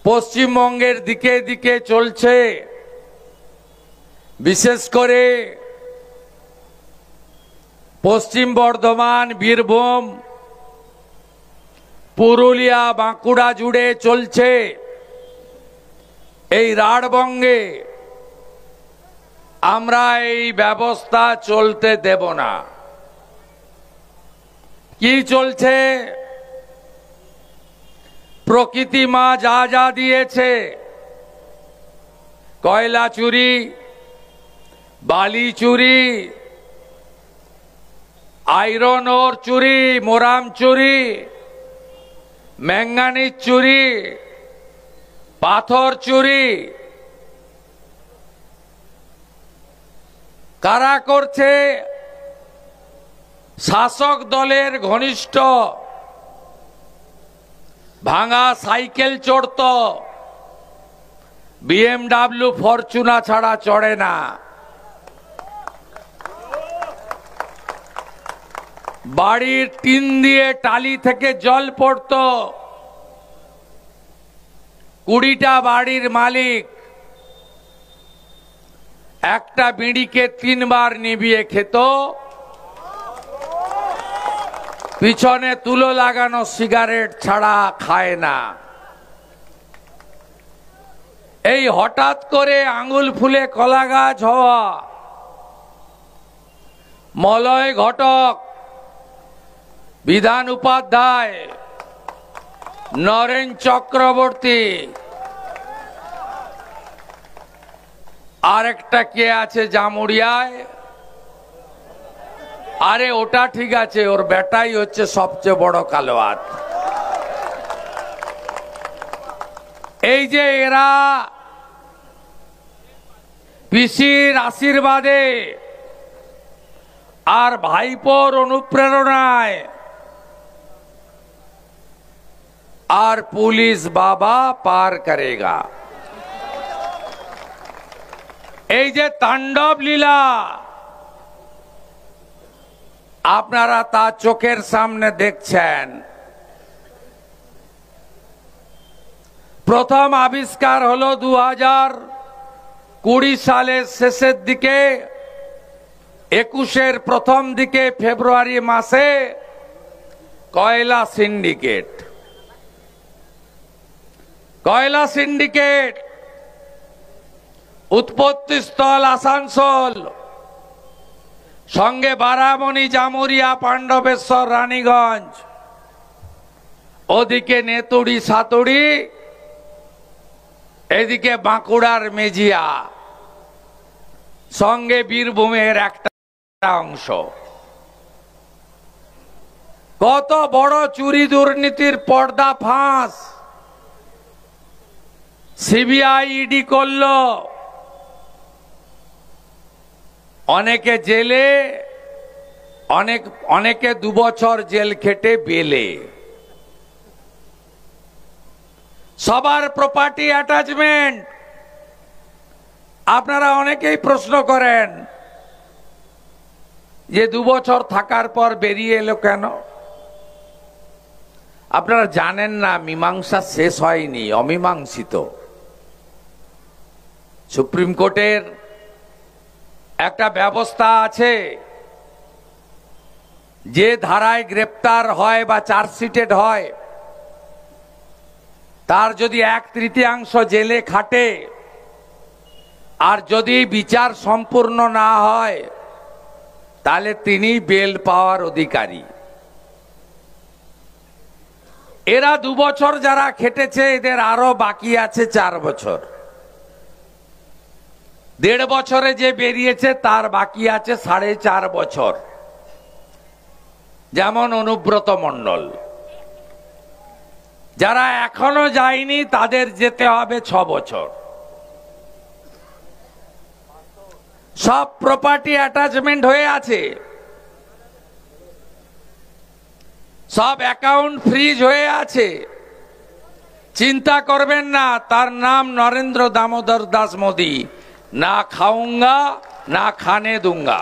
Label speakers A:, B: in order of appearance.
A: পশ্চিমবঙ্গের দিকে দিকে চলছে, বিশেষ করে পশ্চিম বর্ধমান, বীরভূম, পুরুলিয়া, বাঁকুড়া জুড়ে চলছে এই রাঢ়বঙ্গে। আমরা এই ব্যবস্থা চলতে দেব না। কি চলছে? প্রকৃতি মা যা যা দিয়েছে, কয়লা চুরি, বালি চুরি, আয়রন ওর চুরি, মোরাম চুরি, ম্যাঙ্গানিজ চুরি, পাথর চুরি, কারা করছে? শাসক দলের ঘনিষ্ঠ। ভাঙা সাইকেল চড়ত, BMW, ফরচুনা ছাড়া চড়ে না। বাড়ির টিন দিয়ে টালি থেকে জল পড়ত। 20টা বাড়ির মালিক একটা বিড়িকে 3 বার নিভিয়ে খেত। পিছনে তুলো লাগানো সিগারেট ছাড়া খায় না। এই হঠাৎ করে আঙুল ফুলে কলা গাছ হওয়া, মলয় ঘটক, বিধান উপাধ্যায়, নরেন চক্রবর্তী, আরেকটা কে আছে জামুরিয়ায়? আরে ওটা ঠিক আছে, ওর বেটাই হচ্ছে সবচেয়ে বড় কালোয়াত। এই যে এরা পিসির আশীর্বাদে আর ভাইপোর অনুপ্রেরণায় আর পুলিশ বাবা পার করেগা, এই যে তাণ্ডব লীলা আপনারা তা চোখের সামনে দেখছেন। প্রথম আবিষ্কার হলো 2020 সালের শেষের দিকে, 21-এর প্রথম দিকে ফেব্রুয়ারি মাসে কয়লা সিন্ডিকেট। কয়লা সিন্ডিকেট উৎপত্তি স্থল আসানসোল, সঙ্গে বারামণি, জামুরিয়া, পাণ্ডবেশ্বর, রানীগঞ্জ, ওদিকে নেতুড়ি, সাতুড়ি, এদিকে বাঁকুড়ার মেজিয়া, সঙ্গে বীরভূমের একটা অংশ। কত বড় চুরি দুর্নীতির পর্দা ফাঁস সিবিআই ইডি করলো। অনেকে জেলে, অনেকে 2 বছর জেল খেটে বেলে। সবার প্রপার্টি অ্যাটাচমেন্ট। আপনারা অনেকেই প্রশ্ন করেন যে 2 বছর থাকার পর বেরিয়ে এলো কেন? আপনারা জানেন না, মীমাংসা শেষ হয়নি, অমীমাংসিত। সুপ্রিম কোর্টের একটা ব্যবস্থা আছে, যে ধারায় গ্রেপ্তার হয় বা চার্জশিটেড হয় তার যদি 1/3 জেলে খাটে আর যদি বিচার সম্পূর্ণ না হয় তাহলে তিনি বেল পাওয়ার অধিকারী। এরা 2 বছর যারা খেটেছে, এদের আরো বাকি আছে 4 বছর। 1.5 বছরে যে বেরিয়েছে তার বাকি আছে 4.5 বছর। যেমন অনুব্রত মণ্ডল, যারা এখনো যায়নি তাদের যেতে হবে 6 বছর। সব প্রপার্টি অ্যাটাচমেন্ট হয়ে আছে, সব অ্যাকাউন্ট ফ্রিজ হয়ে আছে। চিন্তা করবেন না, তার নাম নরেন্দ্র দামোদর দাস মোদী। না খাऊंगा ना खाने दूंगा।